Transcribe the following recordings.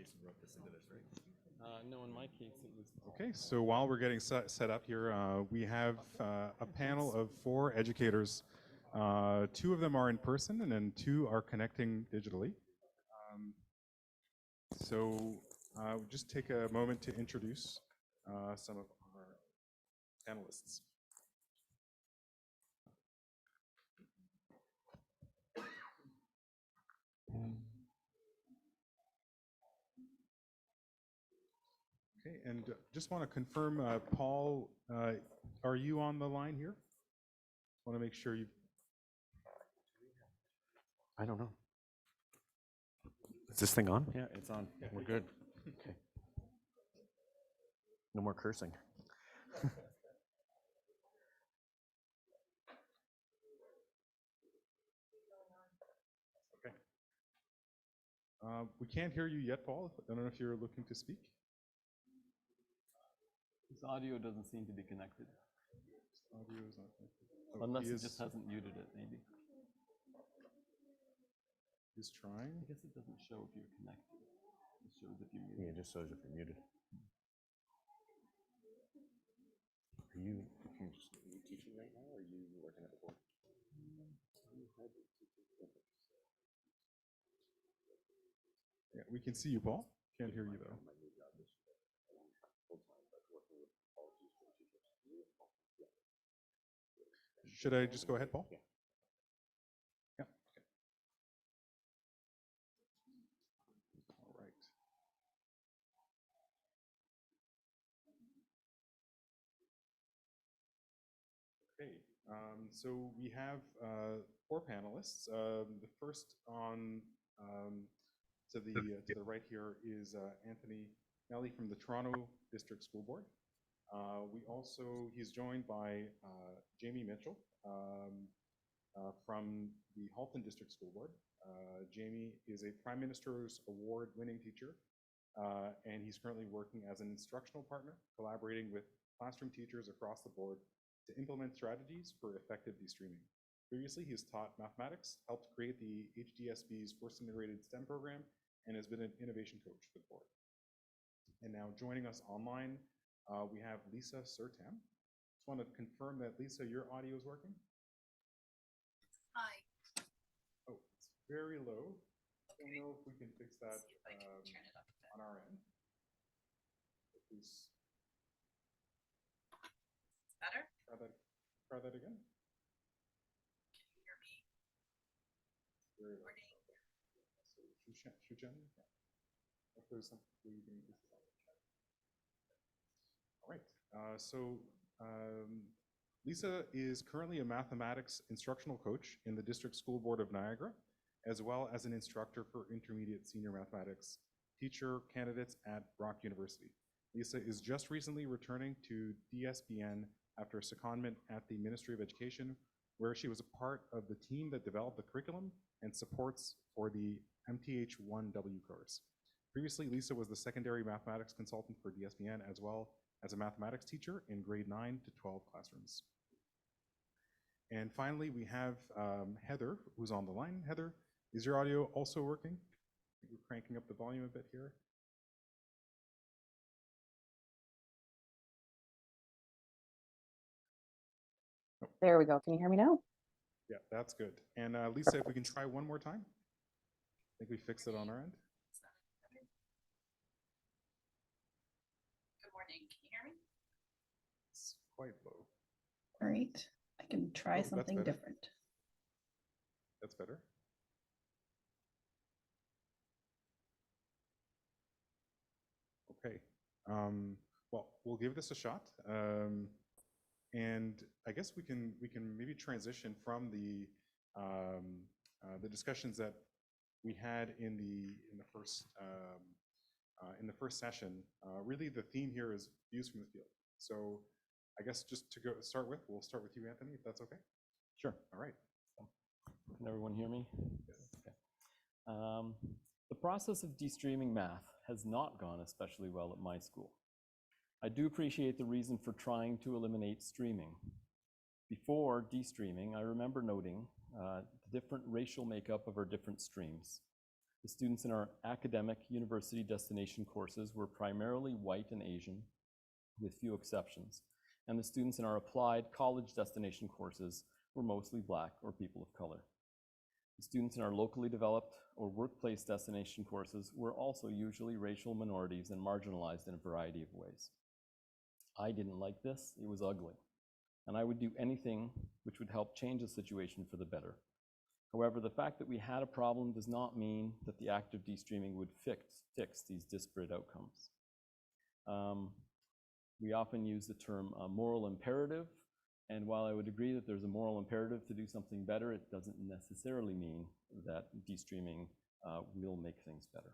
Jason wrote this into this, right? No, in my case, it was. Okay, so while we're getting set up here, we have a panel of 4 educators. 2 of them are in person, and then 2 are connecting digitally. So we'll just take a moment to introduce some of our panelists. Okay, and just want to confirm, Paul, are you on the line here? Want to make sure you. I don't know. Is this thing on? Yeah, it's on. Yeah, we're good. Okay. No more cursing. Okay. We can't hear you yet, Paul. I don't know if you're looking to speak. His audio doesn't seem to be connected. Audio is not connected. Oh, Unless he just hasn't muted it, maybe. He's trying. I guess it doesn't show if you're connected. It shows if you're muted. Yeah, it just shows if you're muted. Are you teaching right now, or are you working at the board? Yeah, we can see you, Paul. Can't hear you, though. Should I just go ahead, Paul? Yeah. Yeah. Okay. All right. Okay. So we have 4 panelists. The first on to the right here is Anthony Meli from the Toronto District School Board. He's joined by Jamie Mitchell from the Halton District School Board. Jamie is a Prime Minister's Award-winning teacher, and he's currently working as an instructional partner, collaborating with classroom teachers across the board to implement strategies for effective destreaming. Previously, he's taught mathematics, helped create the HDSB's first integrated STEM program, and has been an innovation coach for the board. And now joining us online, we have Liisa Suurtamm. Just want to confirm that, Liisa, your audio is working? Hi. Oh, it's very low. Okay. I don't know if we can fix that See if I can turn it up a bit. on our end. Please Better? try that again. Can you hear me? Very low. Recording. So, Shuchen, yeah. If there's something we can do. All right. Liisa is currently a mathematics instructional coach in the District School Board of Niagara, as well as an instructor for intermediate senior mathematics teacher candidates at Brock University. Liisa is just recently returning to DSBN after a secondment at the Ministry of Education, where she was a part of the team that developed the curriculum and supports for the MTH1W course. Previously, Liisa was the secondary mathematics consultant for DSBN, as well as a mathematics teacher in grade 9 to 12 classrooms. And finally, we have Heather, who's on the line. Heather, is your audio also working? We're cranking up the volume a bit here. There we go. Can you hear me now? Yeah, that's good. And Liisa, if we can try one more time. I think we fixed it on our end. Good morning. Can you hear me? It's quite low. All right, I can try something better. different. That's better. Okay. Well, we'll give this a shot. And I guess we can maybe transition from the discussions that we had in the first session. Really, the theme here is views from the field. So, I guess just to start with, we'll start with you, Anthony, if that's okay. Sure. All right. Can everyone hear me? Yes. Okay. The process of destreaming math has not gone especially well at my school. I do appreciate the reason for trying to eliminate streaming. Before destreaming, I remember noting the different racial makeup of our different streams. The students in our academic university destination courses were primarily white and Asian, with few exceptions, and the students in our applied college destination courses were mostly Black or people of color. The students in our locally developed or workplace destination courses were also usually racial minorities and marginalized in a variety of ways. I didn't like this, it was ugly, and I would do anything which would help change the situation for the better. However, the fact that we had a problem does not mean that the act of de-streaming would fix these disparate outcomes. We often use the term moral imperative, and while I would agree that there's a moral imperative to do something better, it doesn't necessarily mean that de-streaming will make things better.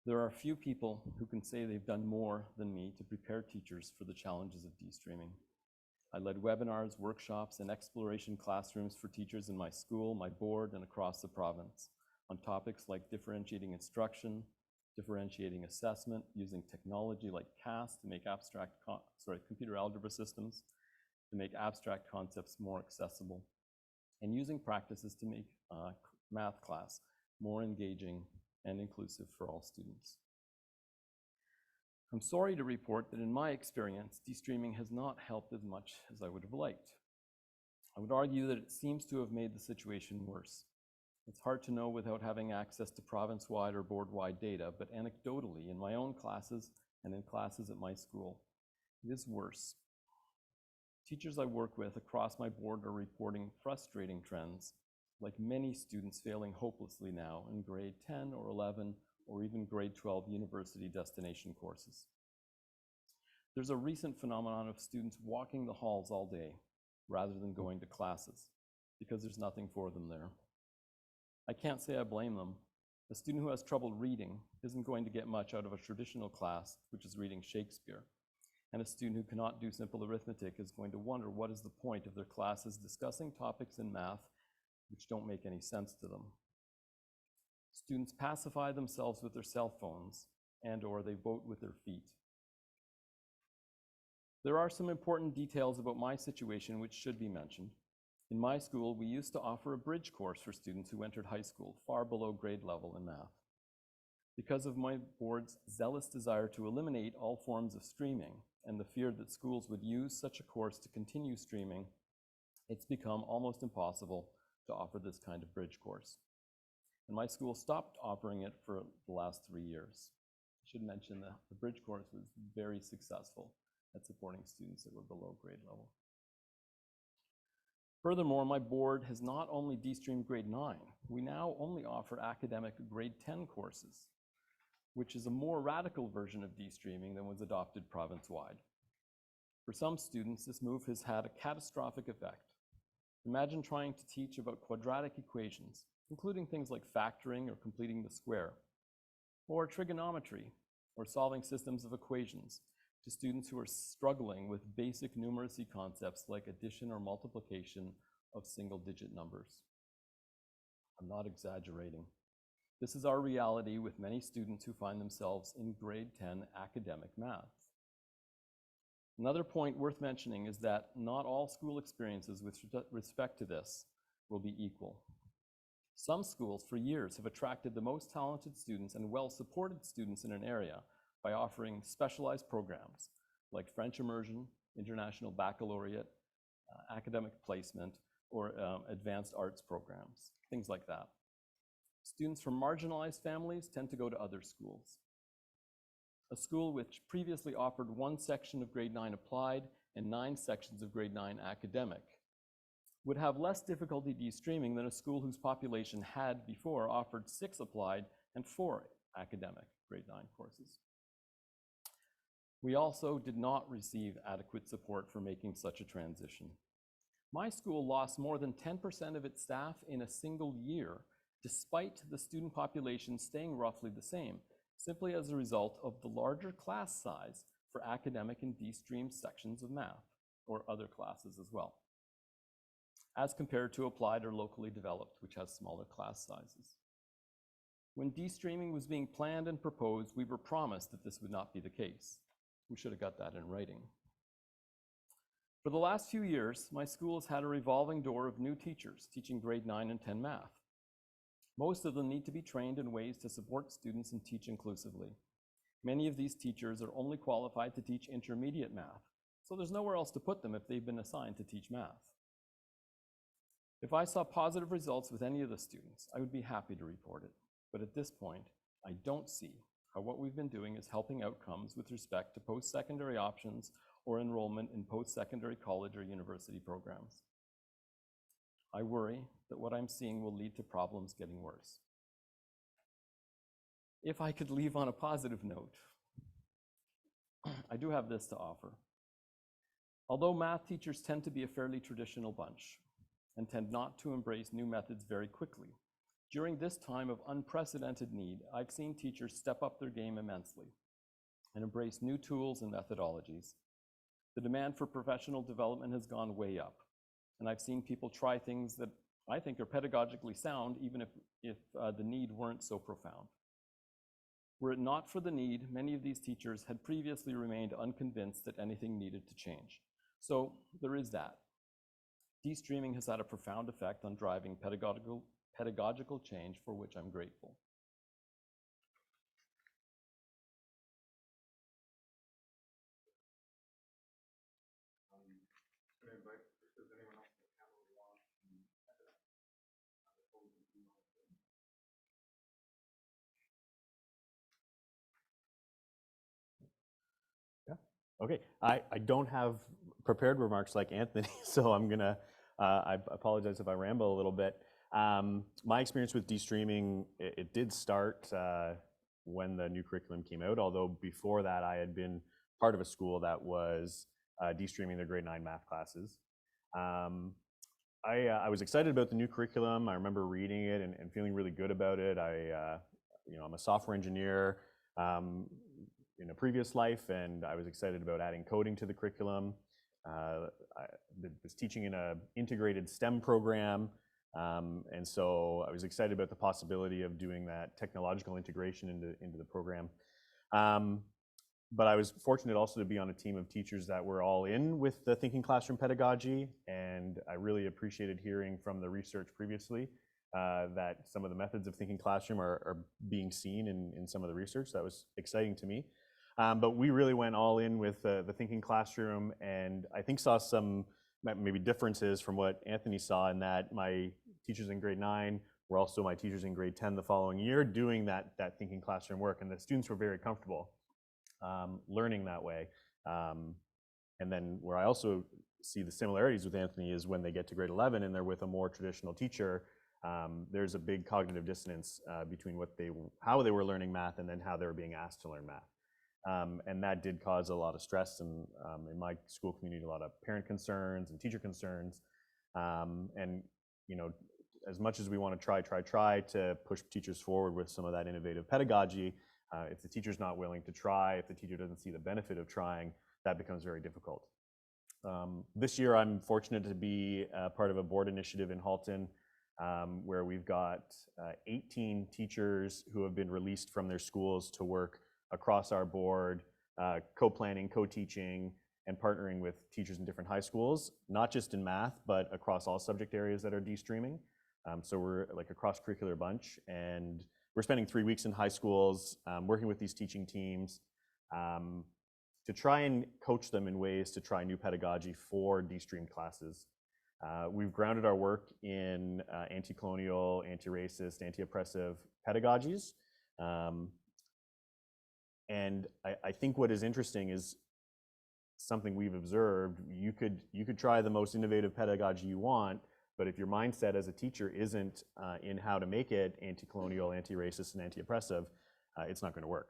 There are few people who can say they've done more than me to prepare teachers for the challenges of de-streaming. I led webinars, workshops, and exploration classrooms for teachers in my school, my board, and across the province on topics like differentiating instruction, differentiating assessment, using technology like CAS to make computer algebra systems to make abstract concepts more accessible, and using practices to make math class more engaging and inclusive for all students. I'm sorry to report that in my experience, de-streaming has not helped as much as I would have liked. I would argue that it seems to have made the situation worse. It's hard to know without having access to province-wide or board-wide data, but anecdotally, in my own classes and in classes at my school, it is worse. Teachers I work with across my board are reporting frustrating trends, like many students failing hopelessly now in grade 10 or 11 or even grade 12 university destination courses. There's a recent phenomenon of students walking the halls all day rather than going to classes because there's nothing for them there. I can't say I blame them. A student who has trouble reading isn't going to get much out of a traditional class, which is reading Shakespeare. And a student who cannot do simple arithmetic is going to wonder what is the point of their classes discussing topics in math which don't make any sense to them. Students pacify themselves with their cell phones and/or they vote with their feet. There are some important details about my situation which should be mentioned. In my school, we used to offer a bridge course for students who entered high school far below grade level in math. Because of my board's zealous desire to eliminate all forms of streaming and the fear that schools would use such a course to continue streaming, it's become almost impossible to offer this kind of bridge course. And my school stopped offering it for the last 3 years. I should mention that the bridge course was very successful at supporting students that were below grade level. Furthermore, my board has not only de-streamed grade 9, we now only offer academic grade 10 courses, which is a more radical version of de-streaming than was adopted province-wide. For some students, this move has had a catastrophic effect. Imagine trying to teach about quadratic equations, including things like factoring or completing the square, or trigonometry, or solving systems of equations to students who are struggling with basic numeracy concepts like addition or multiplication of single-digit numbers. I'm not exaggerating. This is our reality with many students who find themselves in grade 10 academic math. Another point worth mentioning is that not all school experiences with respect to this will be equal. Some schools for years have attracted the most talented students and well-supported students in an area by offering specialized programs like French immersion, international baccalaureate, academic placement, or advanced arts programs, things like that. Students from marginalized families tend to go to other schools. A school which previously offered 1 section of grade 9 applied and 9 sections of grade 9 academic would have less difficulty de-streaming than a school whose population had before offered 6 applied and 4 academic grade 9 courses. We also did not receive adequate support for making such a transition. My school lost more than 10% of its staff in a single year, despite the student population staying roughly the same, simply as a result of the larger class size for academic and de-streamed sections of math, or other classes as well, as compared to applied or locally developed, which has smaller class sizes. When de-streaming was being planned and proposed, we were promised that this would not be the case. We should have got that in writing. For the last few years, my school has had a revolving door of new teachers teaching grade 9 and 10 math. Most of them need to be trained in ways to support students and teach inclusively. Many of these teachers are only qualified to teach intermediate math, so there's nowhere else to put them if they've been assigned to teach math. If I saw positive results with any of the students, I would be happy to report it. But at this point, I don't see how what we've been doing is helping outcomes with respect to post-secondary options or enrollment in post-secondary college or university programs. I worry that what I'm seeing will lead to problems getting worse. If I could leave on a positive note, I do have this to offer. Although math teachers tend to be a fairly traditional bunch and tend not to embrace new methods very quickly, during this time of unprecedented need, I've seen teachers step up their game immensely and embrace new tools and methodologies. The demand for professional development has gone way up, and I've seen people try things that I think are pedagogically sound, even if the need weren't so profound. Were it not for the need, many of these teachers had previously remained unconvinced that anything needed to change. So there is that. Destreaming has had a profound effect on driving pedagogical change, for which I'm grateful. Okay, I don't have prepared remarks like Anthony, so I'm gonna, I apologize if I ramble a little bit. My experience with destreaming, it did start when the new curriculum came out, although before that I had been part of a school that was destreaming their grade 9 math classes. I was excited about the new curriculum. I remember reading it and feeling really good about it. I'm a software engineer in a previous life, and I was excited about adding coding to the curriculum. I was teaching in an integrated STEM program, and so I was excited about the possibility of doing that technological integration into the program. But I was fortunate also to be on a team of teachers that were all in with the thinking classroom pedagogy, and I really appreciated hearing from the research previously that some of the methods of thinking classroom are being seen in some of the research. That was exciting to me. But we really went all in with the thinking classroom, and I think saw some maybe differences from what Anthony saw, in that my teachers in grade 9 were also my teachers in grade 10 the following year doing that thinking classroom work, and the students were very comfortable learning that way. And then where I also see the similarities with Anthony is when they get to grade 11 and they're with a more traditional teacher, there's a big cognitive dissonance between how they were learning math and then how they were being asked to learn math. And that did cause a lot of stress, and in my school community, a lot of parent concerns and teacher concerns. And as much as we want to try to push teachers forward with some of that innovative pedagogy, if the teacher's not willing to try, if the teacher doesn't see the benefit of trying, that becomes very difficult. This year, I'm fortunate to be part of a board initiative in Halton, where we've got 18 teachers who have been released from their schools to work across our board, co-planning, co-teaching, and partnering with teachers in different high schools, not just in math, but across all subject areas that are destreaming. So we're like a cross-curricular bunch, and we're spending 3 weeks in high schools working with these teaching teams to try and coach them in ways to try new pedagogy for destreamed classes. We've grounded our work in anti-colonial, anti-racist, anti-oppressive pedagogies. And I think what is interesting is something we've observed. You could try the most innovative pedagogy you want, but if your mindset as a teacher isn't in how to make it anti-colonial, anti-racist, and anti-oppressive, it's not going to work.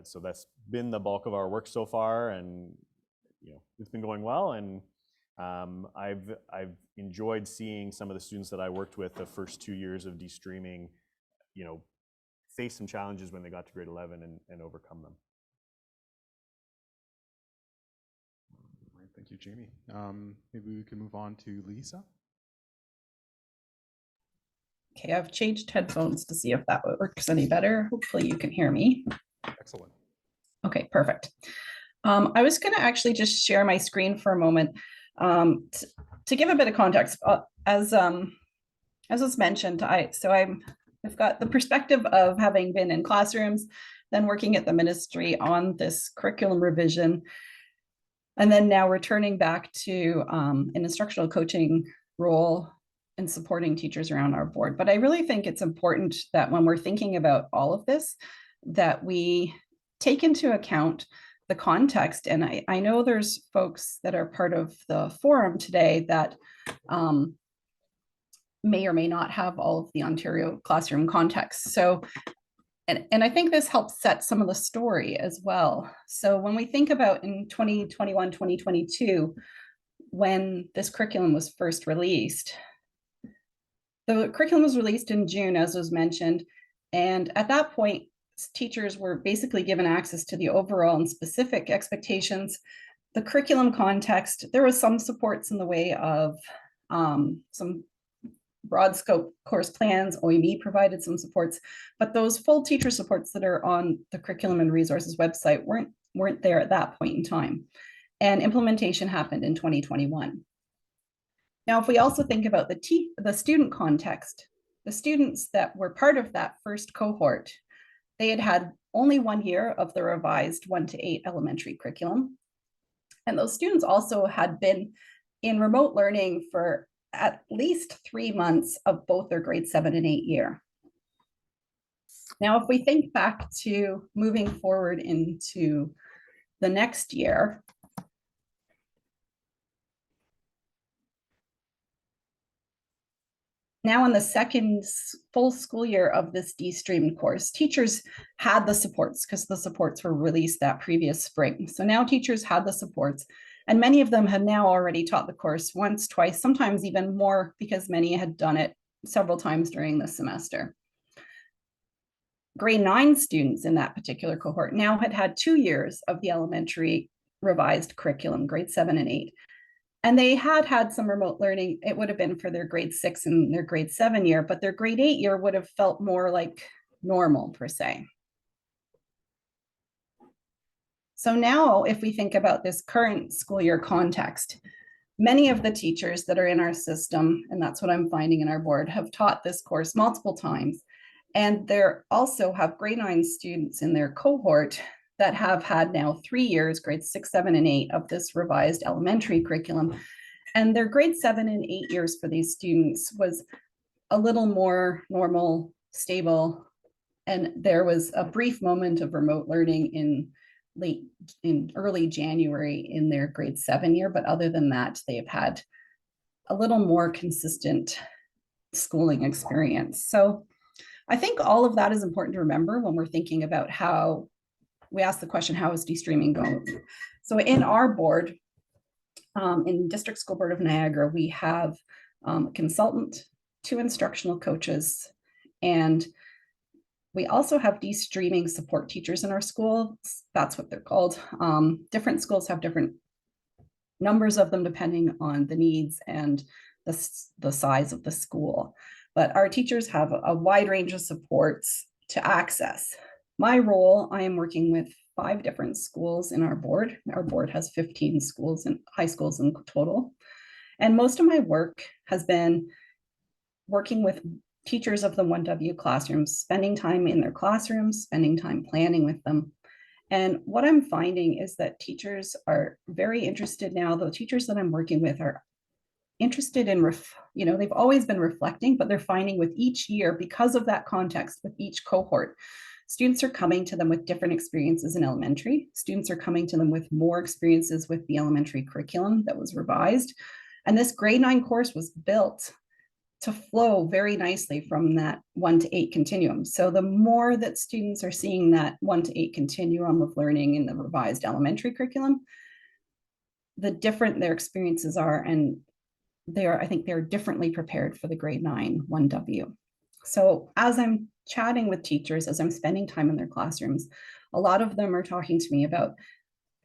So that's been the bulk of our work so far, and it's been going well. And I've enjoyed seeing some of the students that I worked with the first 2 years of destreaming, face some challenges when they got to grade 11 and overcome them. All right, thank you, Jamie. Maybe we can move on to Liisa. Okay, I've changed headphones to see if that works any better. Hopefully you can hear me. Excellent. Okay, perfect. I was going to actually just share my screen for a moment to give a bit of context. As as was mentioned, I've got the perspective of having been in classrooms, then working at the ministry on this curriculum revision, and then now returning back to an instructional coaching role and supporting teachers around our board. But I really think it's important that when we're thinking about all of this, that we take into account the context. And I know there's folks that are part of the forum today that may or may not have all of the Ontario classroom context. So, and I think this helps set some of the story as well. So when we think about in 2021, 2022, when this curriculum was first released, the curriculum was released in June, as was mentioned. And at that point, teachers were basically given access to the overall and specific expectations. The curriculum context, there was some supports in the way of some broad scope course plans. OEB provided some supports, but those full teacher supports that are on the curriculum and resources website weren't there at that point in time. And implementation happened in 2021. Now, if we also think about the student context, the students that were part of that first cohort, they had only 1 year of the revised 1 to 8 elementary curriculum. And those students also had been in remote learning for at least 3 months of both their grade 7 and 8 year. Now, if we think back to moving forward into the next year, now in the second full school year of this destreamed course, teachers had the supports because the supports were released that previous spring. So now teachers had the supports, and many of them had now already taught the course once, twice, sometimes even more, because many had done it several times during the semester. Grade 9 students in that particular cohort now had 2 years of the elementary revised curriculum, grade 7 and 8. And they had some remote learning. It would have been for their grade 6 and their grade 7 year, but their grade 8 year would have felt more like normal per se. So now if we think about this current school year context, many of the teachers that are in our system, and that's what I'm finding in our board, have taught this course multiple times. And there also have grade 9 students in their cohort that have had now 3 years, grades 6, 7, and 8 of this revised elementary curriculum. And their grade 7 and 8 years for these students was a little more normal, stable. And there was a brief moment of remote learning in early January in their grade 7 year. But other than that, they've had a little more consistent schooling experience. So I think all of that is important to remember when we're thinking about how we ask the question, how is destreaming going? So in our board, in District School Board of Niagara, we have a consultant, 2 instructional coaches, and we also have destreaming support teachers in our school. That's what they're called. Different schools have different numbers of them depending on the needs and the size of the school. But our teachers have a wide range of supports to access. My role, I am working with 5 different schools in our board. Our board has 15 schools and high schools in total. And most of my work has been working with teachers of the 1W classrooms, spending time in their classrooms, spending time planning with them. And what I'm finding is that teachers are very interested now. The teachers that I'm working with are interested in, they've always been reflecting, but they're finding with each year, because of that context, with each cohort, students are coming to them with different experiences in elementary. Students are coming to them with more experiences with the elementary curriculum that was revised. And this grade 9 course was built to flow very nicely from that 1 to 8 continuum. So the more that students are seeing that 1 to 8 continuum of learning in the revised elementary curriculum, the different their experiences are, and I think they're differently prepared for the grade 9 1W. So as I'm chatting with teachers, as I'm spending time in their classrooms, a lot of them are talking to me about,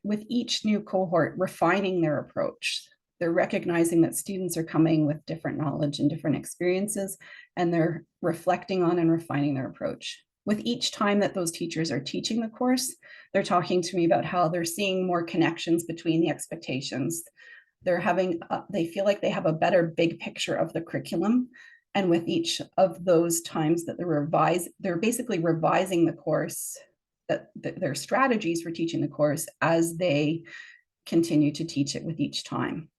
with each new cohort, refining their approach. They're recognizing that students are coming with different knowledge and different experiences, and they're reflecting on and refining their approach. With each time that those teachers are teaching the course, they're talking to me about how they're seeing more connections between the expectations. They feel like they have a better big picture of the curriculum. And with each of those times that they're basically revising the course, their strategies for teaching the course as they continue to teach it with each time.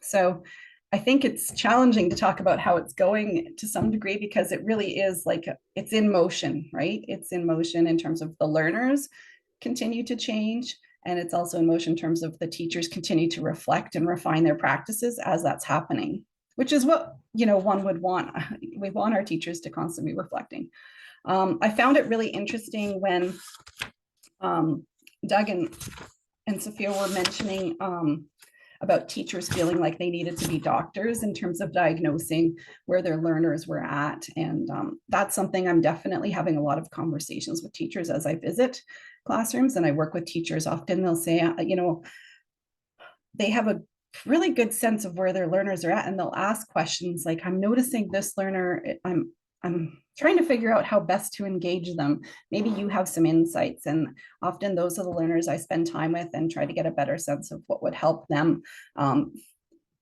So I think it's challenging to talk about how it's going to some degree, because it really is like it's in motion, right? It's in motion in terms of the learners continue to change, and it's also in motion in terms of the teachers continue to reflect and refine their practices as that's happening, which is what, you know, one would want. We want our teachers to constantly be reflecting. I found it really interesting when Doug and Sophia were mentioning about teachers feeling like they needed to be doctors in terms of diagnosing where their learners were at. And that's something I'm definitely having a lot of conversations with teachers as I visit classrooms and I work with teachers. Often they'll say, you know, they have a really good sense of where their learners are at, and they'll ask questions like, I'm noticing this learner, I'm trying to figure out how best to engage them. Maybe you have some insights. And often those are the learners I spend time with and try to get a better sense of what would help them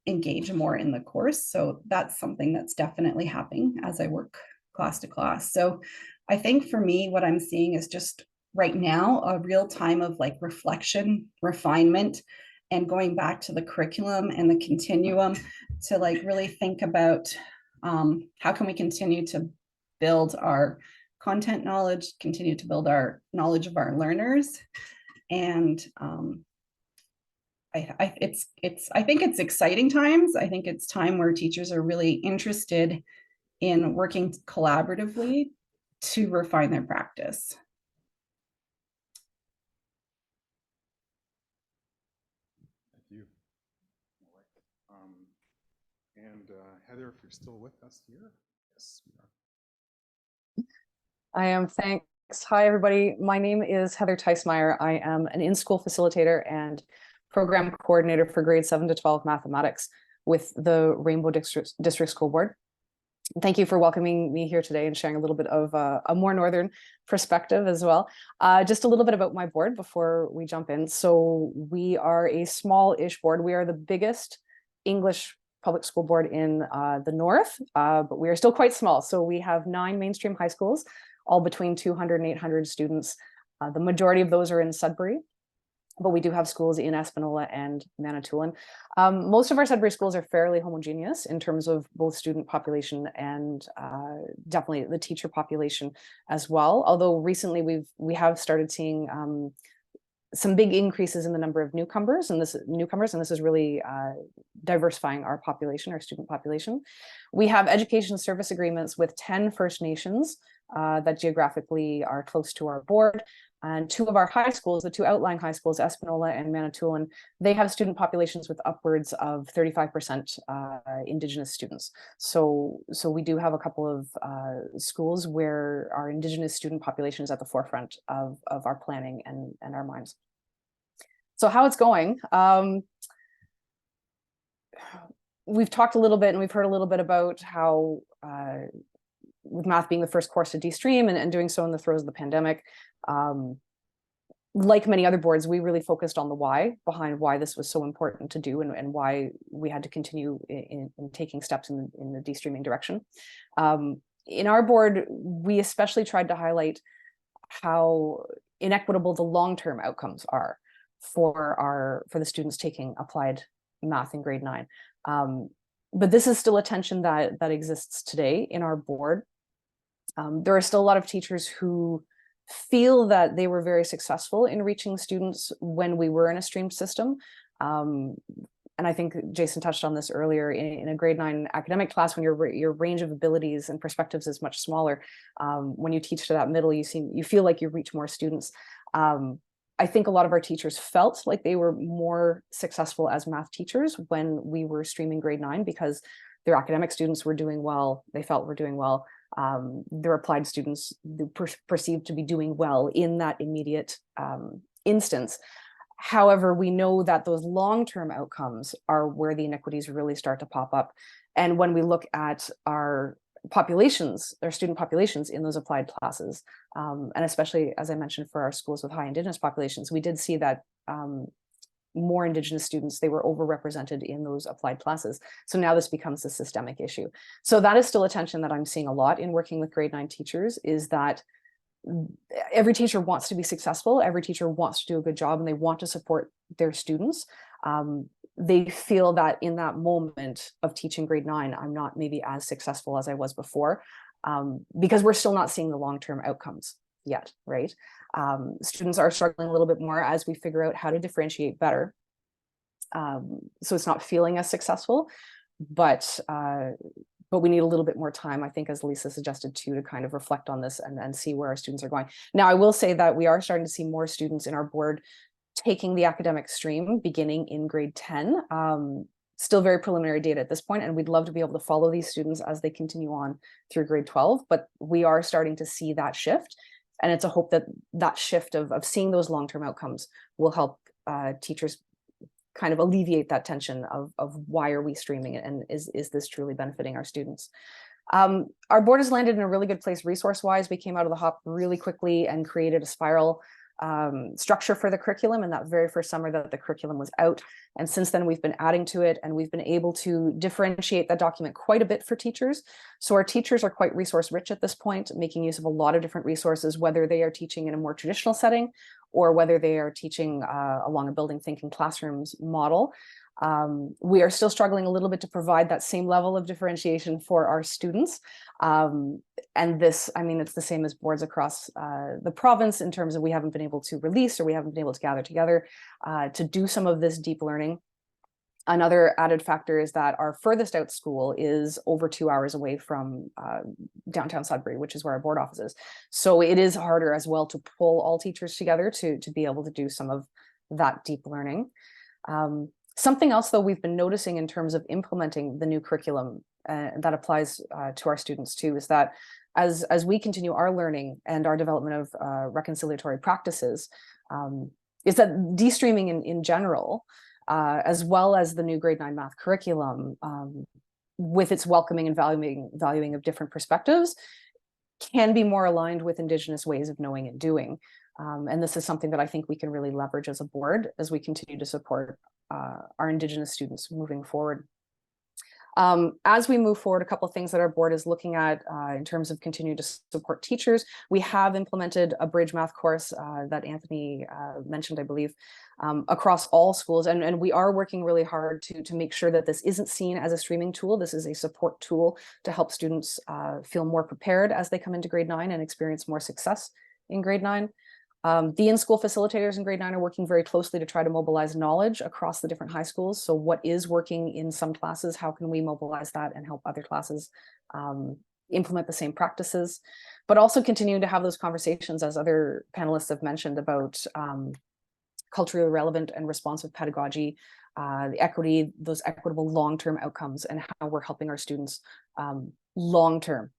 engage more in the course. So that's something that's definitely happening as I work class to class. So I think for me, what I'm seeing is just right now a real time of like reflection, refinement, and going back to the curriculum and the continuum to like really think about how can we continue to build our content knowledge, continue to build our knowledge of our learners. And I think it's exciting times. I think it's time where teachers are really interested in working collaboratively to refine their practice. Thank you. All right. And Heather, if you're still with us here. Yes, we are. I am, thanks. Hi, everybody. My name is Heather Teismeyer. I am an in-school facilitator and program coordinator for grades 7 to 12 mathematics with the Rainbow District School Board. Thank you for welcoming me here today and sharing a little bit of a more northern perspective as well. Just a little bit about my board before we jump in. So we are a small-ish board. We are the biggest English public school board in the north, but we are still quite small. So we have 9 mainstream high schools, all between 200 and 800 students. The majority of those are in Sudbury, but we do have schools in Espanola and Manitoulin. Most of our Sudbury schools are fairly homogeneous in terms of both student population and definitely the teacher population as well. Although recently we have started seeing some big increases in the number of newcomers, and this is really diversifying our population, our student population. We have education service agreements with 10 First Nations that geographically are close to our board. And 2 of our high schools, the 2 outlying high schools, Espanola and Manitoulin, they have student populations with upwards of 35% Indigenous students. So we do have a couple of schools where our Indigenous student population is at the forefront of our planning and our minds. So how it's going, we've talked a little bit and we've heard a little bit about how with math being the first course to de-stream and doing so in the throes of the pandemic, like many other boards, we really focused on the why behind why this was so important to do and why we had to continue in taking steps in the de-streaming direction. In our board, we especially tried to highlight how inequitable the long-term outcomes are for the students taking applied math in grade 9. But this is still a tension that exists today in our board. There are still a lot of teachers who feel that they were very successful in reaching students when we were in a streamed system. And I think Jason touched on this earlier, in a grade 9 academic class, when your range of abilities and perspectives is much smaller, when you teach to that middle, you feel like you reach more students. I think a lot of our teachers felt like they were more successful as math teachers when we were streaming grade 9 because their academic students were doing well, they felt were doing well. Their applied students perceived to be doing well in that immediate instance. However, we know that those long-term outcomes are where the inequities really start to pop up. And when we look at our populations, our student populations in those applied classes, and especially, as I mentioned, for our schools with high Indigenous populations, we did see that more Indigenous students, they were overrepresented in those applied classes. So now this becomes a systemic issue. So that is still a tension that I'm seeing a lot in working with grade 9 teachers, is that every teacher wants to be successful, every teacher wants to do a good job, and they want to support their students. They feel that in that moment of teaching grade 9, I'm not maybe as successful as I was before, because we're still not seeing the long-term outcomes yet, right? Students are struggling a little bit more as we figure out how to differentiate better. So it's not feeling as successful, but we need a little bit more time, I think, as Liisa suggested too, to kind of reflect on this and see where our students are going. Now, I will say that we are starting to see more students in our board taking the academic stream beginning in grade 10. Still very preliminary data at this point, and we'd love to be able to follow these students as they continue on through grade 12, but we are starting to see that shift. And it's a hope that that shift of seeing those long-term outcomes will help teachers kind of alleviate that tension of why are we streaming it, and is this truly benefiting our students? Our board has landed in a really good place resource-wise. We came out of the hop really quickly and created a spiral structure for the curriculum in that very first summer that the curriculum was out. And since then, we've been adding to it, and we've been able to differentiate that document quite a bit for teachers. So our teachers are quite resource rich at this point, making use of a lot of different resources, whether they are teaching in a more traditional setting or whether they are teaching along a building thinking classrooms model. We are still struggling a little bit to provide that same level of differentiation for our students. And this, I mean, it's the same as boards across the province in terms of we haven't been able to release, or we haven't been able to gather together to do some of this deep learning. Another added factor is that our furthest out school is over 2 hours away from downtown Sudbury, which is where our board office is. So it is harder as well to pull all teachers together to be able to do some of that deep learning. Something else, though, we've been noticing in terms of implementing the new curriculum that applies to our students too, is that as we continue our learning and our development of reconciliatory practices, is that de-streaming in general, as well as the new grade 9 math curriculum, with its welcoming and valuing of different perspectives, can be more aligned with Indigenous ways of knowing and doing. And this is something that I think we can really leverage as a board as we continue to support our Indigenous students moving forward. As we move forward, a couple of things that our board is looking at in terms of continuing to support teachers. We have implemented a bridge math course that Anthony mentioned, I believe, across all schools. And we are working really hard to make sure that this isn't seen as a streaming tool. This is a support tool to help students feel more prepared as they come into grade 9 and experience more success in grade 9. The in-school facilitators in grade 9 are working very closely to try to mobilize knowledge across the different high schools. So what is working in some classes, how can we mobilize that and help other classes implement the same practices, but also continuing to have those conversations, as other panelists have mentioned, about culturally relevant and responsive pedagogy, the equity, those equitable long-term outcomes, and how we're helping our students long-term.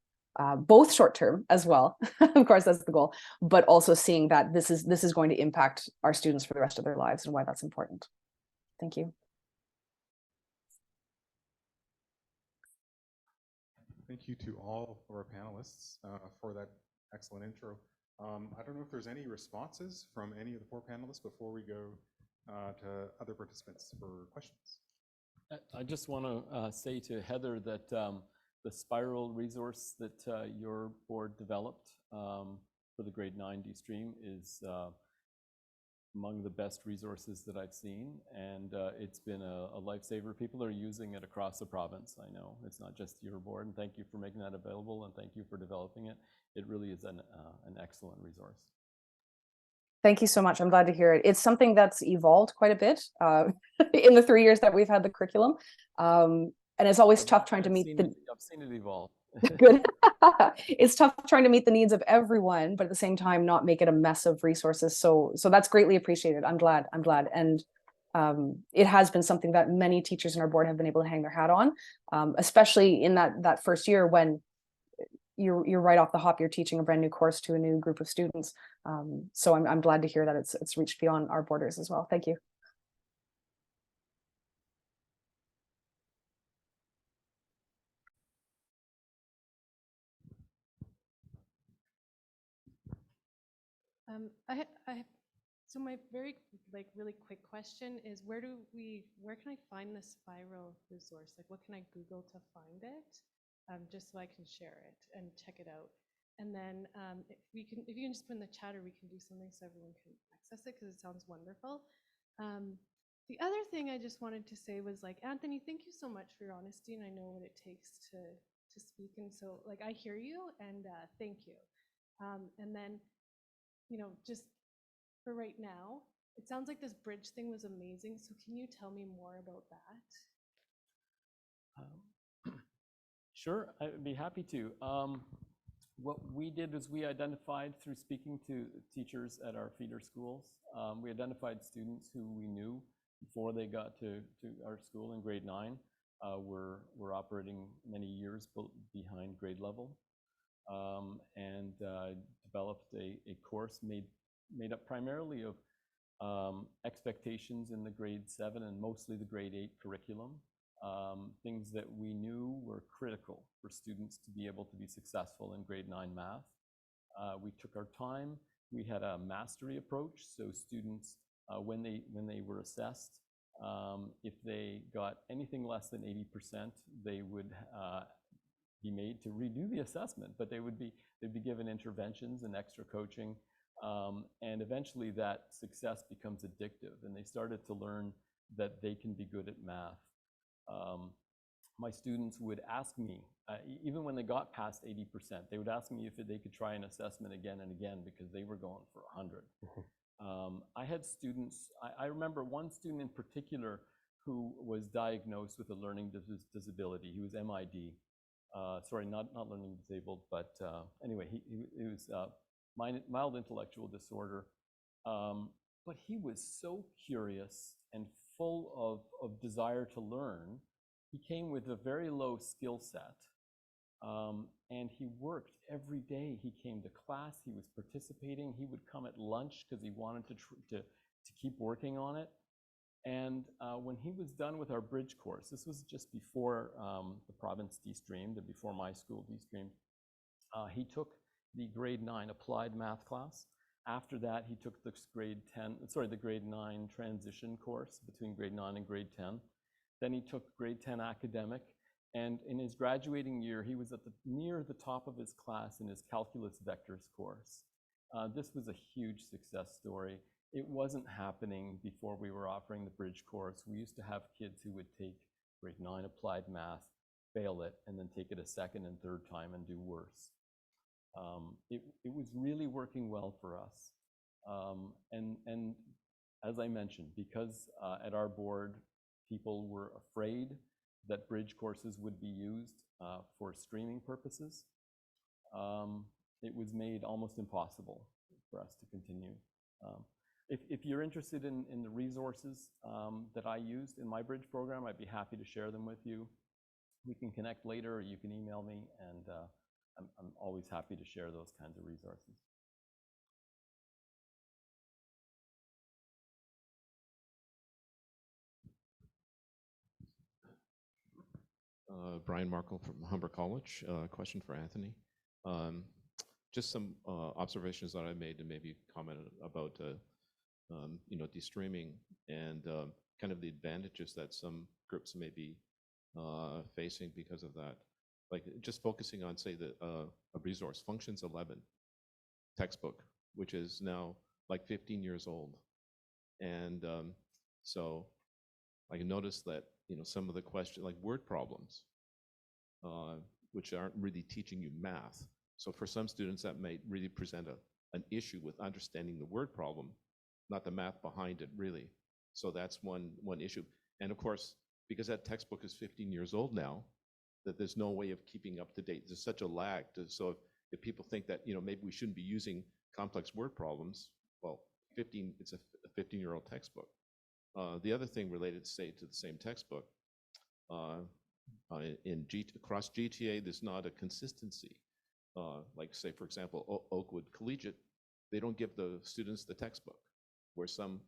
Both short-term as well, of course, that's the goal, but also seeing that this is going to impact our students for the rest of their lives and why that's important. Thank you. Thank you to all of our panelists for that excellent intro. I don't know if there's any responses from any of the 4 panelists before we go to other participants for questions. I just want to say to Heather that the spiral resource that your board developed for the grade 9 D-Stream is among the best resources that I've seen, and it's been a lifesaver. People are using it across the province. I know it's not just your board, and thank you for making that available, and thank you for developing it. It really is an excellent resource. Thank you so much. I'm glad to hear it. It's something that's evolved quite a bit in the 3 years that we've had the curriculum. And it's always tough trying to meet I've seen it evolve. Good. It's tough trying to meet the needs of everyone, but at the same time, not make it a mess of resources. So that's greatly appreciated. I'm glad. And it has been something that many teachers in our board have been able to hang their hat on, especially in that first year when you're right off the hop, you're teaching a brand new course to a new group of students. So I'm glad to hear that it's reached beyond our borders as well. Thank you. So my very really quick question is where can I find the Spiral resource? Like what can I Google to find it? Just so I can share it and check it out. And then if you can just put in the chat, or we can do something so everyone can access it, because it sounds wonderful. The other thing I just wanted to say was, like, Anthony, thank you so much for your honesty, and I know what it takes to speak, and so like I hear you, and thank you. And then, you know, just for right now, it sounds like this bridge thing was amazing. So can you tell me more about that? Sure, I'd be happy to. What we did is we identified, through speaking to teachers at our feeder schools, we identified students who we knew before they got to our school in grade 9 were operating many years behind grade level, and developed a course made up primarily of expectations in the grade 7 and mostly the grade 8 curriculum, things that we knew were critical for students to be able to be successful in grade 9 math. We took our time. We had a mastery approach, so students, when they were assessed, if they got anything less than 80%, they would be made to redo the assessment, but they'd be given interventions and extra coaching, and eventually that success becomes addictive, and they started to learn that they can be good at math. My students would ask me, even when they got past 80%, they would ask me if they could try an assessment again and again, because they were going for 100. I had students, I remember one student in particular who was diagnosed with a learning disability. He was MID. Sorry, not learning disabled, but anyway, he was mild intellectual disorder. But he was so curious and full of desire to learn. He came with a very low skill set, and he worked every day. He came to class, he was participating, he would come at lunch because he wanted to keep working on it. And when he was done with our bridge course, this was just before the province destreamed and before my school destreamed, he took the grade 9 applied math class. After that, he took the grade 9 transition course between grade 9 and grade 10. Then he took grade 10 academic, and in his graduating year, he was near the top of his class in his calculus vectors course. This was a huge success story. It wasn't happening before we were offering the bridge course. We used to have kids who would take grade 9 applied math, fail it, and then take it a second and third time and do worse. It was really working well for us. And as I mentioned, because at our board, people were afraid that bridge courses would be used for streaming purposes, it was made almost impossible for us to continue. If you're interested in the resources that I used in my bridge program, I'd be happy to share them with you. We can connect later, or you can email me, and I'm always happy to share those kinds of resources. Brian Markle from Humber College. Question for Anthony. Just some observations that I made, and maybe comment about destreaming and kind of the advantages that some groups may be facing because of that. Like just focusing on, say, a resource, Functions 11 textbook, which is now like 15 years old. And so I noticed that some of the questions, like word problems, which aren't really teaching you math. So for some students, that may really present an issue with understanding the word problem, not the math behind it, really. So that's one issue. And of course, because that textbook is 15 years old now, that there's no way of keeping up to date. There's such a lag. So if people think that maybe we shouldn't be using complex word problems, well, it's a 15-year-old textbook. The other thing related, say, to the same textbook, across GTA, there's not a consistency. Like, say, for example, Oakwood Collegiate, they don't give the students the textbook, where some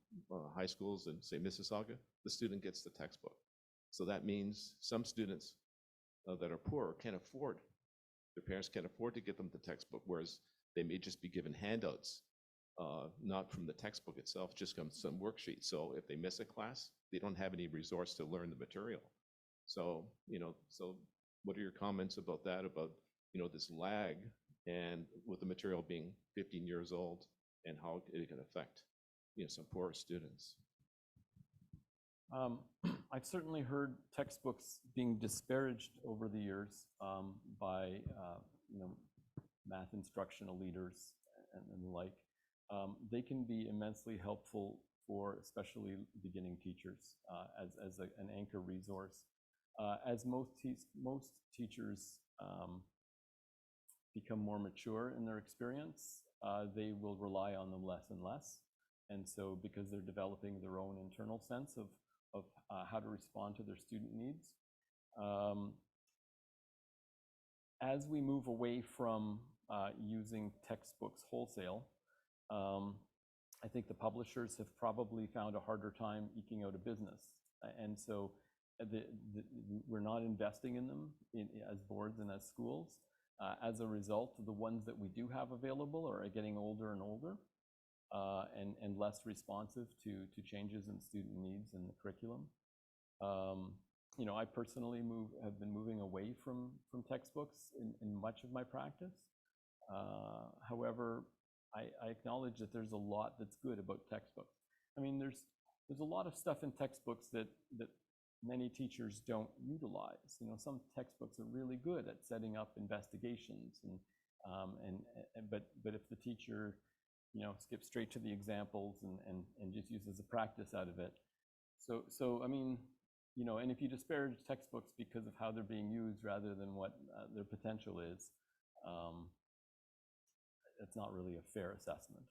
high schools in, say, Mississauga, the student gets the textbook. So that means some students that are poor can't afford, their parents can't afford to get them the textbook, whereas they may just be given handouts not from the textbook itself, just from some worksheets. So if they miss a class, they don't have any resource to learn the material. So, so what are your comments about that, about, this lag and with the material being 15 years old and how it can affect, some poor students? I've certainly heard textbooks being disparaged over the years by math instructional leaders and the like. They can be immensely helpful for especially beginning teachers as an anchor resource. As most teachers become more mature in their experience, they will rely on them less and less. And so because they're developing their own internal sense of how to respond to their student needs. As we move away from using textbooks wholesale, I think the publishers have probably found a harder time eking out a business. And so we're not investing in them as boards and as schools. As a result, the ones that we do have available are getting older and older and less responsive to changes in student needs in the curriculum. I personally have been moving away from textbooks in much of my practice. However, I acknowledge that there's a lot that's good about textbooks. I mean, there's a lot of stuff in textbooks that many teachers don't utilize. Some textbooks are really good at setting up investigations, but if the teacher skips straight to the examples and just uses a practice out of it. So I mean, and if you disparage textbooks because of how they're being used rather than what their potential is, it's not really a fair assessment.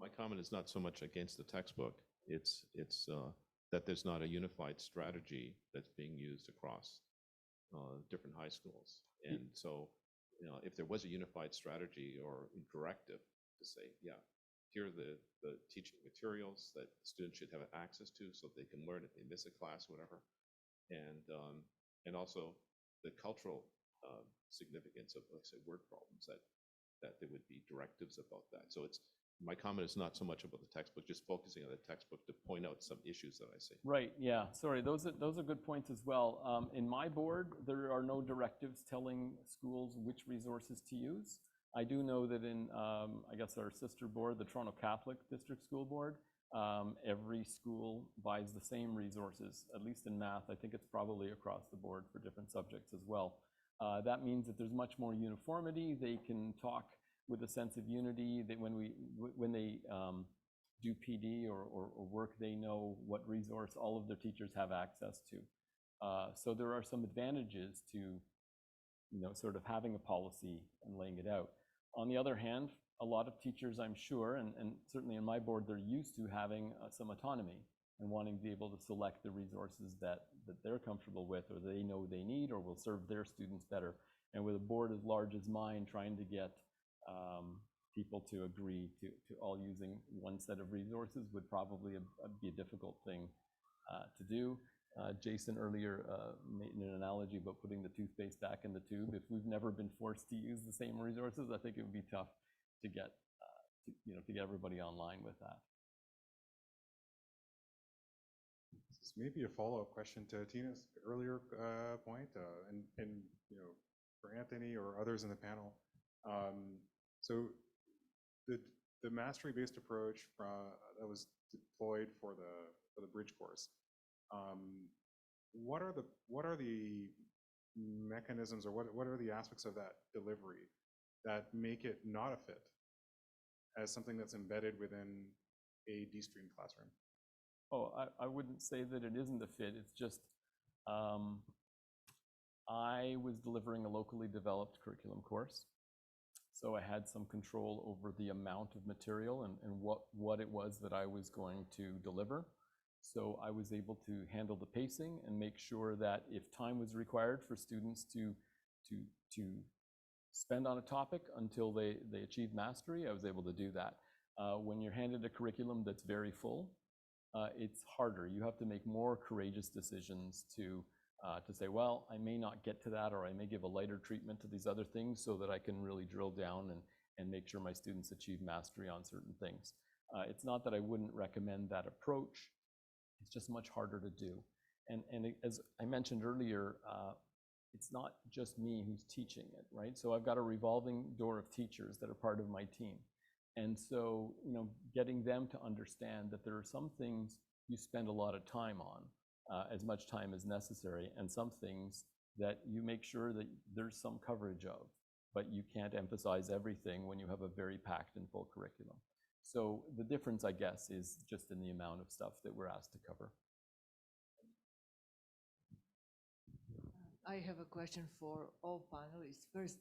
My comment is not so much against the textbook. It's that there's not a unified strategy that's being used across different high schools. And so, if there was a unified strategy or directive to say, yeah, here are the teaching materials that students should have access to so they can learn if they miss a class, whatever, and also the cultural significance of, let's say, word problems, that there would be directives about that. So my comment is not so much about the textbook, just focusing on the textbook to point out some issues that I see. Right, yeah, sorry, those are good points as well. In my board, there are no directives telling schools which resources to use. I do know that in, I guess, our sister board, the Toronto Catholic District School Board, every school buys the same resources, at least in math. I think it's probably across the board for different subjects as well. That means that there's much more uniformity. They can talk with a sense of unity. That when they do PD or work, they know what resource all of their teachers have access to. So there are some advantages to sort of having a policy and laying it out. On the other hand, a lot of teachers, I'm sure, and certainly in my board, they're used to having some autonomy and wanting to be able to select the resources that they're comfortable with or they know they need or will serve their students better. And with a board as large as mine, trying to get people to agree to all using one set of resources would probably be a difficult thing to do. Jason earlier made an analogy about putting the toothpaste back in the tube. If we've never been forced to use the same resources, I think it would be tough to get to get everybody online with that. This may be a follow-up question to Tina's earlier point, and for Anthony or others in the panel. So the mastery-based approach that was deployed for the bridge course. What are the mechanisms or what are the aspects of that delivery that make it not a fit as something that's embedded within a destreamed classroom? Oh, I wouldn't say that it isn't a fit. It's just I was delivering a locally developed curriculum course. So I had some control over the amount of material and what it was that I was going to deliver. So I was able to handle the pacing and make sure that if time was required for students to spend on a topic until they achieve mastery, I was able to do that. When you're handed a curriculum that's very full, it's harder. You have to make more courageous decisions to to say, well, I may not get to that, or I may give a lighter treatment to these other things so that I can really drill down and make sure my students achieve mastery on certain things. It's not that I wouldn't recommend that approach, it's just much harder to do. And as I mentioned earlier, it's not just me who's teaching it, right? So I've got a revolving door of teachers that are part of my team. And so, you know, getting them to understand that there are some things you spend a lot of time on, as much time as necessary, and some things that you make sure that there's some coverage of, but you can't emphasize everything when you have a very packed and full curriculum. So the difference, I guess, is just in the amount of stuff that we're asked to cover. I have a question for all panelists. First,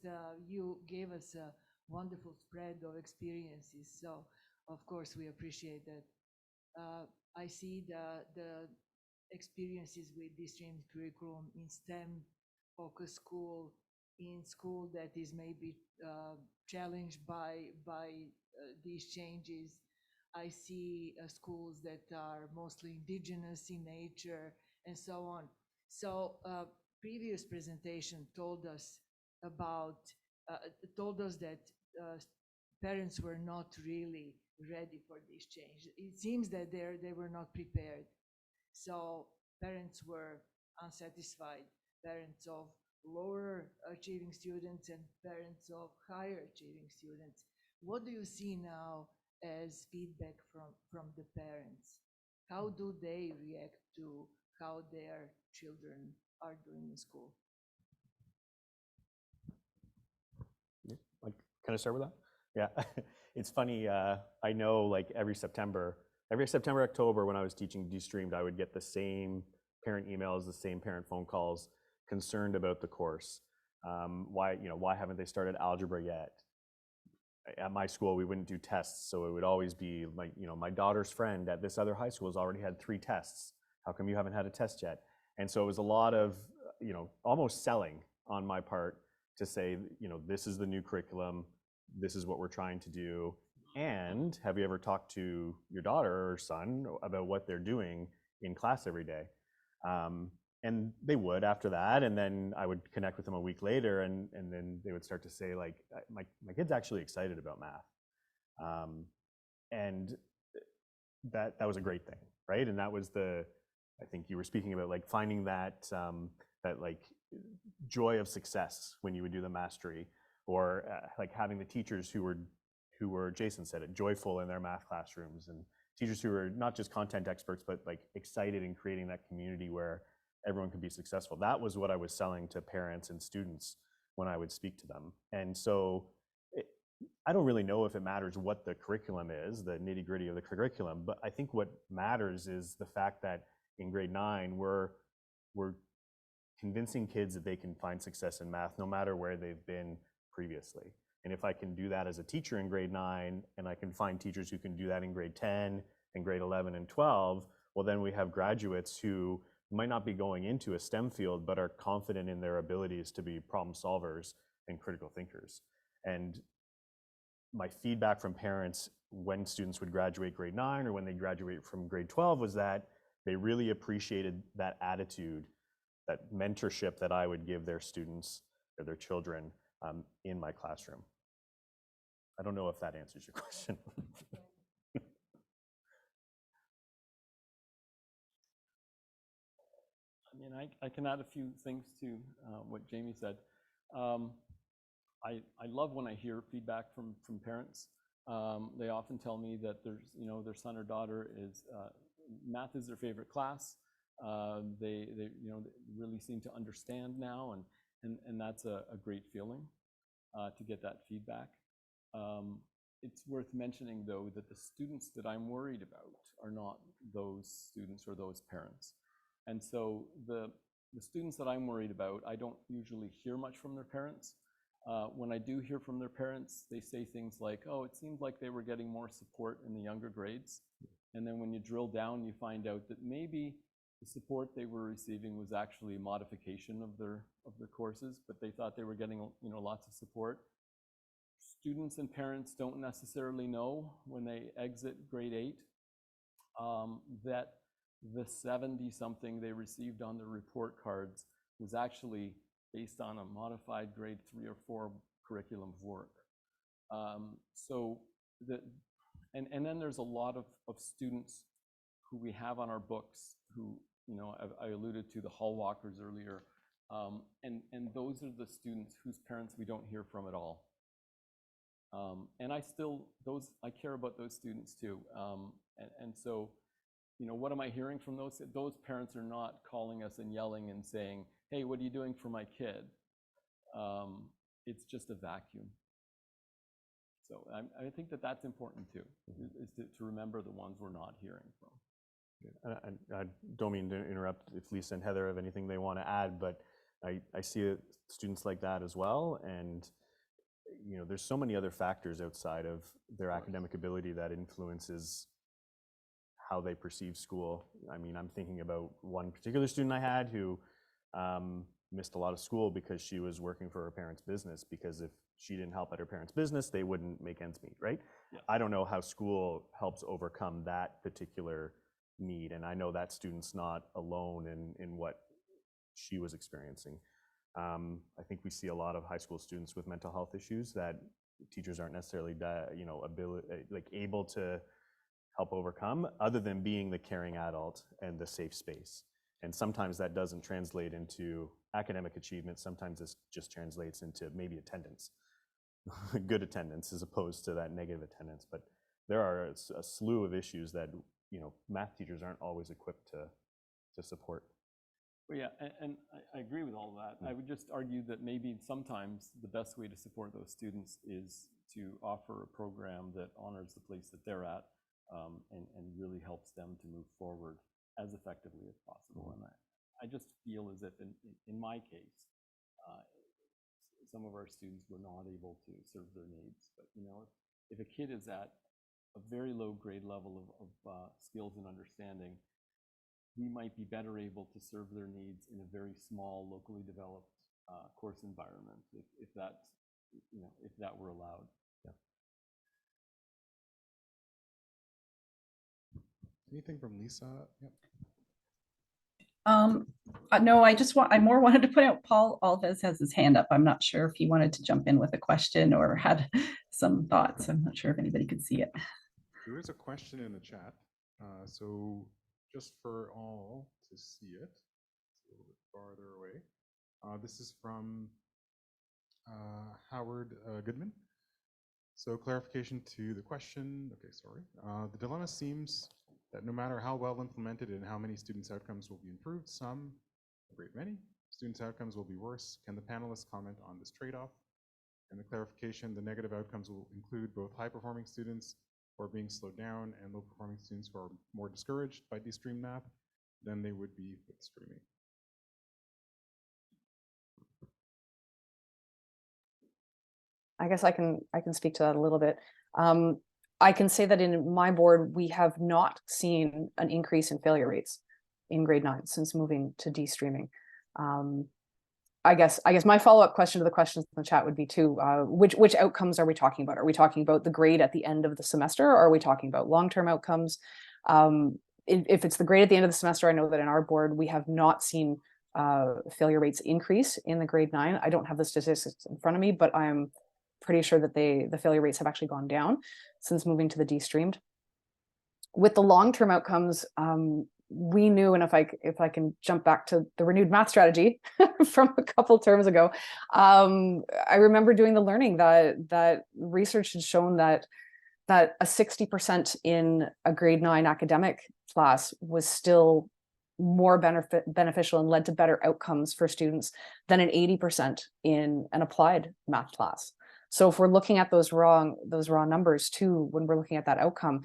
you gave us a wonderful spread of experiences, so of course we appreciate that. I see the experiences with destreamed curriculum in STEM focused school, in school that is maybe challenged by these changes. I see schools that are mostly indigenous in nature and so on. So previous presentation told us about, that parents were not really ready for this change. It seems that they were not prepared. So parents were unsatisfied, parents of lower achieving students and parents of higher achieving students. What do you see now as feedback from the parents? How do they react to how their children are doing in school? Like, can I start with that? Yeah, it's funny. I know, like every September, October, when I was teaching destreamed, I would get the same parent emails, the same parent phone calls, concerned about the course. Why haven't they started algebra yet? At my school, we wouldn't do tests, so it would always be like, my daughter's friend at this other high school has already had 3 tests. How come you haven't had a test yet? And so it was a lot of, almost selling on my part to say, this is the new curriculum, this is what we're trying to do, and have you ever talked to your daughter or son about what they're doing in class every day? And they would after that, and then I would connect with them a week later, and then they would start to say, like, my kid's actually excited about math. And that was a great thing, right? And that was I think you were speaking about, like, finding that like joy of success when you would do the mastery, or like having the teachers who were, Jason said it, joyful in their math classrooms, and teachers who were not just content experts, but like excited in creating that community where everyone could be successful. That was what I was selling to parents and students when I would speak to them. And so I don't really know if it matters what the curriculum is, the nitty-gritty of the curriculum, but I think what matters is the fact that in grade 9, we're convincing kids that they can find success in math no matter where they've been previously. And if I can do that as a teacher in grade 9, and I can find teachers who can do that in grade 10 and grade 11 and 12, well, then we have graduates who might not be going into a STEM field, but are confident in their abilities to be problem solvers and critical thinkers. And my feedback from parents when students would graduate grade 9 or when they graduate from grade 12 was that they really appreciated that attitude, that mentorship that I would give their students or their children in my classroom. I don't know if that answers your question. I mean, I can add a few things to what Jamie said. I love when I hear feedback from parents. They often tell me that their son or daughter is, math is their favorite class. They really seem to understand now, and that's a great feeling to get that feedback. It's worth mentioning, though, that the students that I'm worried about are not those students or those parents. And so the students that I'm worried about, I don't usually hear much from their parents. When I do hear from their parents, they say things like, oh, it seemed like they were getting more support in the younger grades. And then when you drill down, you find out that maybe the support they were receiving was actually a modification of their courses, but they thought they were getting lots of support. Students and parents don't necessarily know when they exit grade 8 that the 70-something they received on their report cards was actually based on a modified grade 3 or 4 curriculum of work. And then there's a lot of students who we have on our books who, I alluded to the hall walkers earlier, and those are the students whose parents we don't hear from at all. And I care about those students too. And so, what am I hearing from those? Those parents are not calling us and yelling and saying, hey, what are you doing for my kid? It's just a vacuum. So I think that that's important too, is to remember the ones we're not hearing from. I don't mean to interrupt if Liisa and Heather have anything they want to add, but I see students like that as well. And there's so many other factors outside of their academic ability that influences how they perceive school. I mean, I'm thinking about one particular student I had who missed a lot of school because she was working for her parents' business, because if she didn't help at her parents' business, they wouldn't make ends meet, right? Yeah. I don't know how school helps overcome that particular need, and I know that student's not alone in what she was experiencing. I think we see a lot of high school students with mental health issues that teachers aren't necessarily able to help overcome, other than being the caring adult and the safe space. And sometimes that doesn't translate into academic achievement. Sometimes this just translates into maybe attendance, good attendance, as opposed to that negative attendance. But there are a slew of issues that math teachers aren't always equipped to support. Well, yeah, and I agree with all of that. I would just argue that maybe sometimes the best way to support those students is to offer a program that honors the place that they're at, and really helps them to move forward as effectively as possible. And I just feel as if in my case, some of our students were not able to serve their needs. But if a kid is at a very low grade level of skills and understanding, we might be better able to serve their needs in a very small, locally developed course environment, if that were allowed. Yeah. Anything from Liisa? Yep. No, I more wanted to point out Paul Alves has his hand up. I'm not sure if he wanted to jump in with a question or had some thoughts. I'm not sure if anybody could see it. There is a question in the chat. So just for all to see it, it's a little bit farther away. This is from Howard Goodman. So clarification to the question. Okay, sorry. The dilemma seems that no matter how well implemented and how many students' outcomes will be improved, some, a great many, students' outcomes will be worse. Can the panelists comment on this trade-off? And the clarification, the negative outcomes will include both high-performing students who are being slowed down and low-performing students who are more discouraged by de-streamed math than they would be with streaming. I guess I can speak to that a little bit. I can say that in my board, we have not seen an increase in failure rates in grade 9 since moving to de-streaming. I guess my follow-up question to the questions in the chat would be too, which outcomes are we talking about? Are we talking about the grade at the end of the semester, or are we talking about long-term outcomes? If it's the grade at the end of the semester, I know that in our board, we have not seen failure rates increase in the grade 9. I don't have the statistics in front of me, but I'm pretty sure that the failure rates have actually gone down since moving to the de-streamed. With the long-term outcomes, we knew, and if I can jump back to the renewed math strategy from a couple terms ago, I remember doing the learning that research had shown that a 60% in a grade 9 academic class was still more beneficial and led to better outcomes for students than an 80% in an applied math class. So if we're looking at those raw numbers too, when we're looking at that outcome,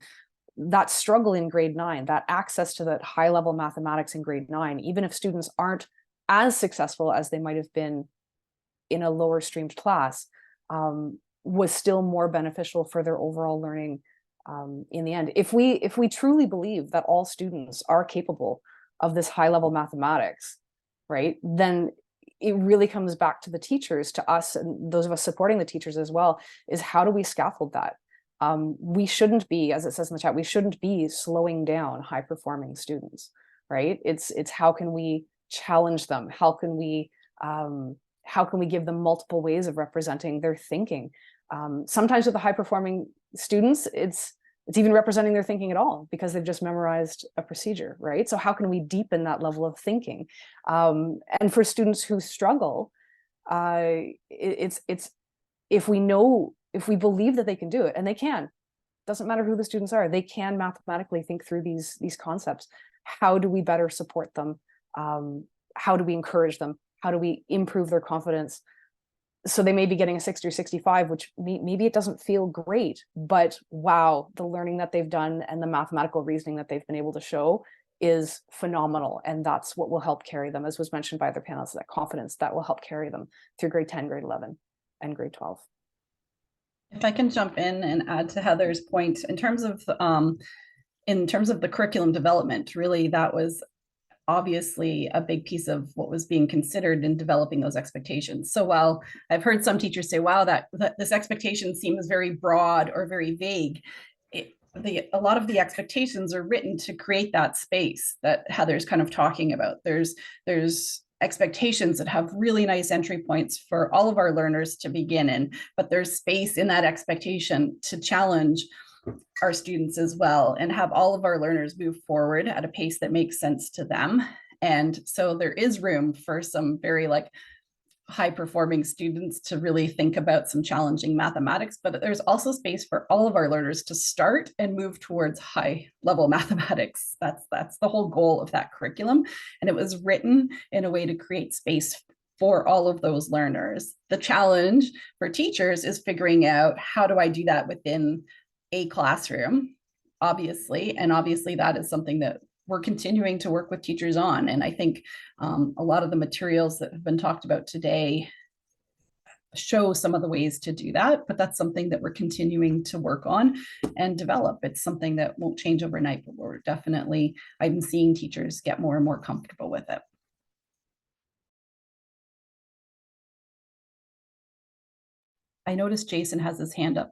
that struggle in grade 9, that access to that high level mathematics in grade 9, even if students aren't as successful as they might have been in a lower streamed class, was still more beneficial for their overall learning in the end. If we truly believe that all students are capable of this high level mathematics, right, then it really comes back to the teachers, to us, and those of us supporting the teachers as well, is how do we scaffold that? We shouldn't be, as it says in the chat, we shouldn't be slowing down high performing students. right? It's how can we challenge them? How can we give them multiple ways of representing their thinking? Sometimes with the high performing students, it's even representing their thinking at all because they've just memorized a procedure, right? So how can we deepen that level of thinking? And for students who struggle, it's if we believe that they can do it, and they can, doesn't matter who the students are, they can mathematically think through these concepts. How do we better support them? How do we encourage them? How do we improve their confidence? So they may be getting a 60 or 65, which maybe it doesn't feel great, but wow, the learning that they've done and the mathematical reasoning that they've been able to show is phenomenal. And that's what will help carry them, as was mentioned by other panelists, that confidence that will help carry them through grade 10, grade 11, and grade 12. If I can jump in and add to Heather's point, in terms of the curriculum development, really that was obviously a big piece of what was being considered in developing those expectations. So while I've heard some teachers say, wow, that this expectation seems very broad or very vague, a lot of the expectations are written to create that space that Heather's kind of talking about. There's expectations that have really nice entry points for all of our learners to begin in, but there's space in that expectation to challenge our students as well and have all of our learners move forward at a pace that makes sense to them. And so there is room for some very high performing students to really think about some challenging mathematics, but there's also space for all of our learners to start and move towards high level mathematics. That's the whole goal of that curriculum. And it was written in a way to create space for all of those learners. The challenge for teachers is figuring out, how do I do that within a classroom, obviously, and obviously that is something that we're continuing to work with teachers on. And I think a lot of the materials that have been talked about today show some of the ways to do that, but that's something that we're continuing to work on and develop. It's something that won't change overnight, but we're definitely, I'm seeing teachers get more and more comfortable with it. I noticed Jason has his hand up.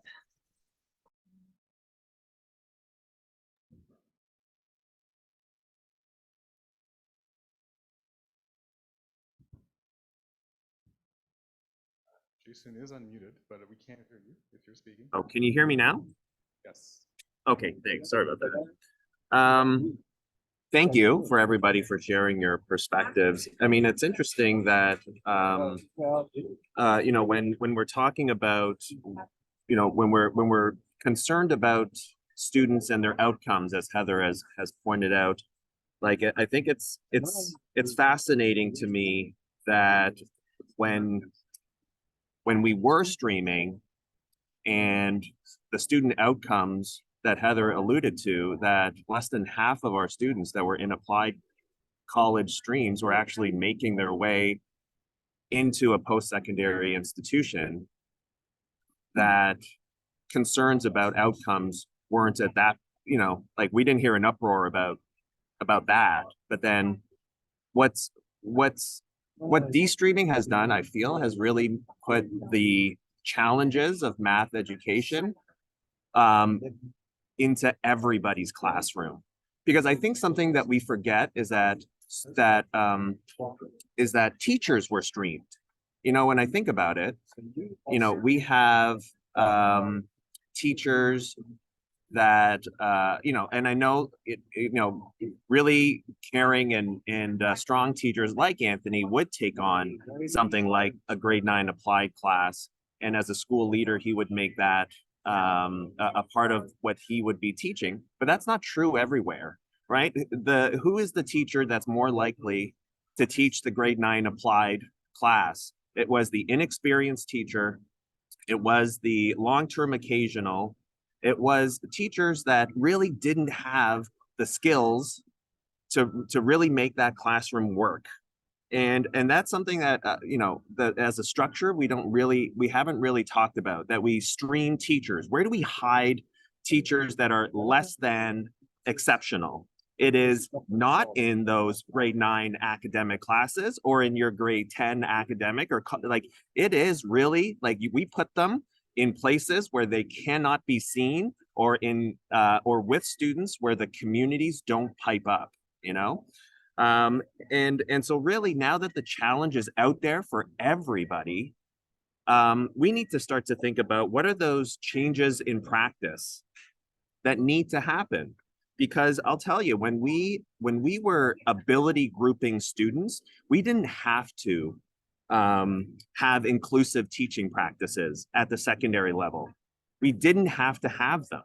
Jason is unmuted, but we can't hear you if you're speaking. Oh, can you hear me now? Yes. Okay, thanks. Sorry about that. Thank you for everybody for sharing your perspectives. I mean, it's interesting that you know, when we're talking about, you know, when we're concerned about students and their outcomes, as Heather has pointed out, like I think it's fascinating to me that when we were streaming and the student outcomes that Heather alluded to, that less than half of our students that were in applied college streams were actually making their way into a post-secondary institution, that concerns about outcomes weren't at that, you know, like we didn't hear an uproar about that. But then what destreaming has done, I feel, has really put the challenges of math education into everybody's classroom. Because I think something that we forget is that teachers were streamed. You know, when I think about it, you know, we have teachers that you know, and I know it, you know, really caring and strong teachers like Anthony would take on something like a grade 9 applied class, and as a school leader he would make that a part of what he would be teaching. But that's not true everywhere, right? Who is the teacher that's more likely to teach the grade 9 applied class? It was the inexperienced teacher. It was the long-term occasional. It was teachers that really didn't have the skills to really make that classroom work. And that's something that, you know, that as a structure, we haven't really talked about, that we stream teachers. Where do we hide teachers that are less than exceptional? It is not in those grade 9 academic classes or in your grade 10 academic, or like, it is really like we put them in places where they cannot be seen, or in or with students where the communities don't pipe up, you know? And so really now that the challenge is out there for everybody, we need to start to think about what are those changes in practice that need to happen. Because I'll tell you, when we were ability grouping students, we didn't have to have inclusive teaching practices at the secondary level. We didn't have to have them.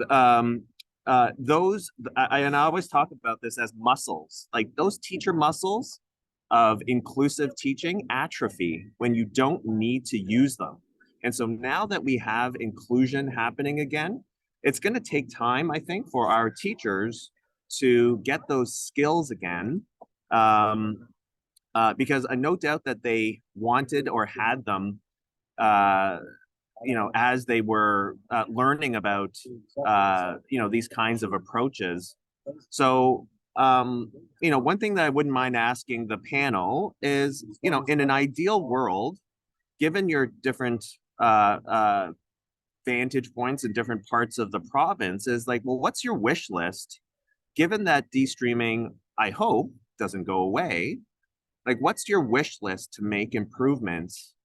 And I always talk about this as muscles, like those teacher muscles of inclusive teaching atrophy when you don't need to use them. And so now that we have inclusion happening again, it's going to take time, I think, for our teachers to get those skills again, because I no doubt that they wanted or had them, as they were learning about, these kinds of approaches. So, one thing that I wouldn't mind asking the panel is, in an ideal world, given your different vantage points in different parts of the province, is like, well, what's your wish list? Given that destreaming, I hope, doesn't go away, like, what's your wish list to make improvements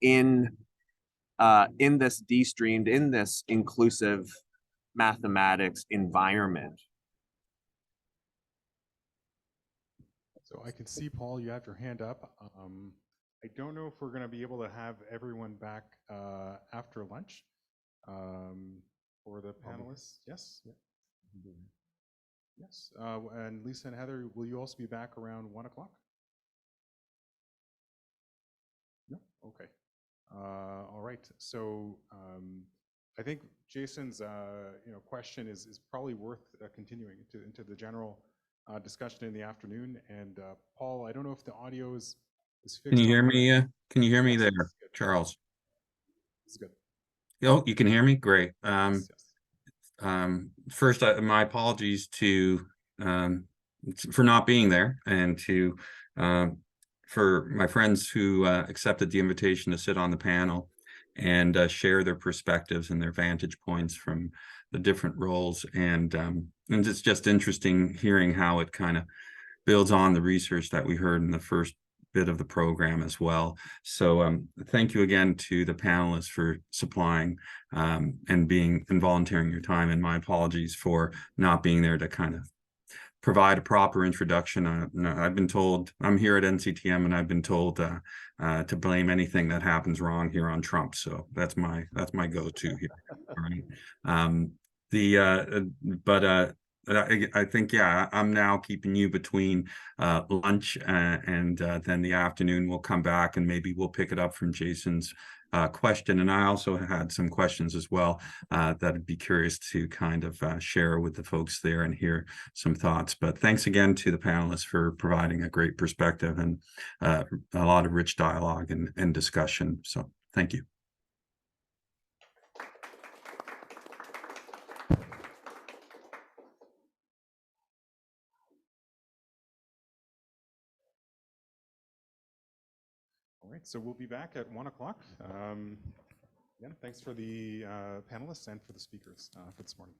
in this destreamed, in this inclusive mathematics environment? So I can see, Paul, you have your hand up. I don't know if we're going to be able to have everyone back after lunch for the panelists. Yes. Yeah. Yes. And Lisa and Heather, will you also be back around 1 o'clock? No. Okay. All right. So I think Jason's question is probably worth continuing into the general discussion in the afternoon. And Paul, I don't know if the audio is fixed. Can you hear me? Can you hear me Yes, there, Charles? It's good. Oh, you can hear me? Great. Yes, yes. First, my apologies to for not being there, and to for my friends who accepted the invitation to sit on the panel and share their perspectives and their vantage points from the different roles. And it's just interesting hearing how it kind of builds on the research that we heard in the first bit of the program as well. So thank you again to the panelists for supplying and volunteering your time, and my apologies for not being there to kind of provide a proper introduction. I've been told, I'm here at NCTM, and I've been told to blame anything that happens wrong here on Trump. So that's my go-to here. All right. I think, yeah, I'm now keeping you between lunch and then the afternoon. We'll come back and maybe we'll pick it up from Jason's question. And I also had some questions as well that I'd be curious to kind of share with the folks there and hear some thoughts. But thanks again to the panelists for providing a great perspective and a lot of rich dialogue and discussion. So thank you. All right, so we'll be back at 1 o'clock. Again, thanks for the panelists and for the speakers for this morning.